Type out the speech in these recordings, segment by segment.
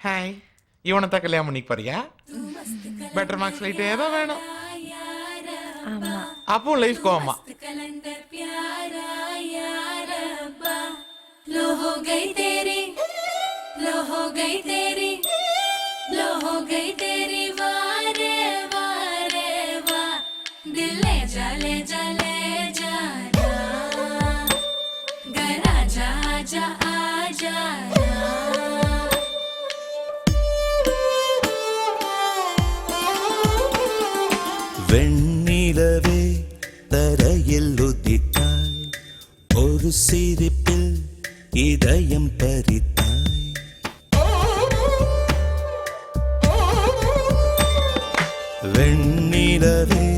Hi, இவனை தான் கல்யாணம் பண்ணிக்க போறியா? பெட்டர் மார்க்ஸ் லைட் ஏதோ வேணும். ஆமா. அப்போ லைஃப் கோவமா. लो हो गई तेरी, लो हो गई तेरी, लो हो गई तेरी वारे वारे वा, दिल ले जा ले जा ले जा ना, घर आजा आजा आजा ना. வெண்ணிலவே தரையில் உதித்தாய், ஒரு சிரிப்பில் இதயம் பறித்தாய். வெண்ணிலவே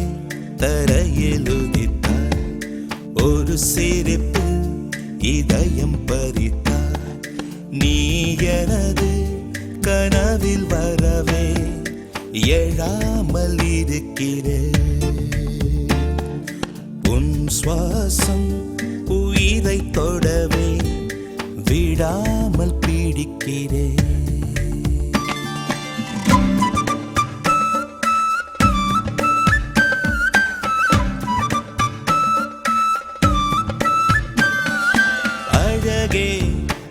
தரையில் உதித்தாய், ஒரு சிரிப்பில் இதயம் பறித்தாய். நீ எனது கனவில் வரவே எழாமல் இருக்கிறேன். உன் சுவாசம் உயிரை தொடவே விடாமல் பீடிக்கிறேன். அழகே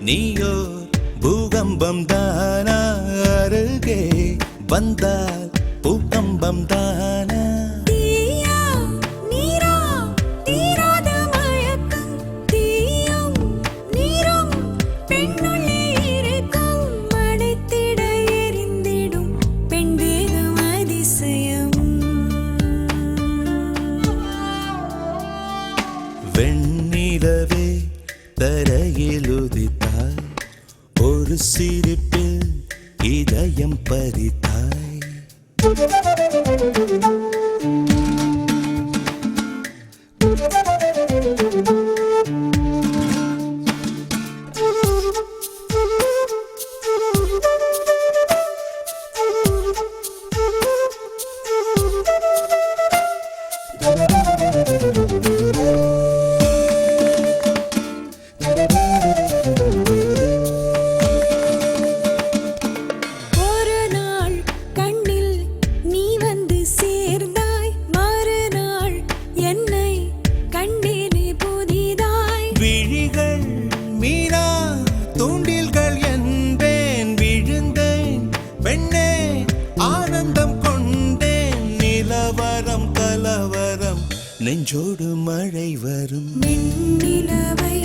நீயோ பூகம்பம் தானா, அருகே வந்தால் பூகம்பம் தானா. வெண்ணிலவே தரையில் உதித்தாய், ஒரு சிரிப்பில் இதயம் பறித்தாய். விழிகள் மீனா தூண்டில்கள் என்பேன், விழுந்தேன் பெண்ணே ஆனந்தம் கொண்டேன். நிலவரம் கலவரம் நெஞ்சோடு மழை வரும். நிலவை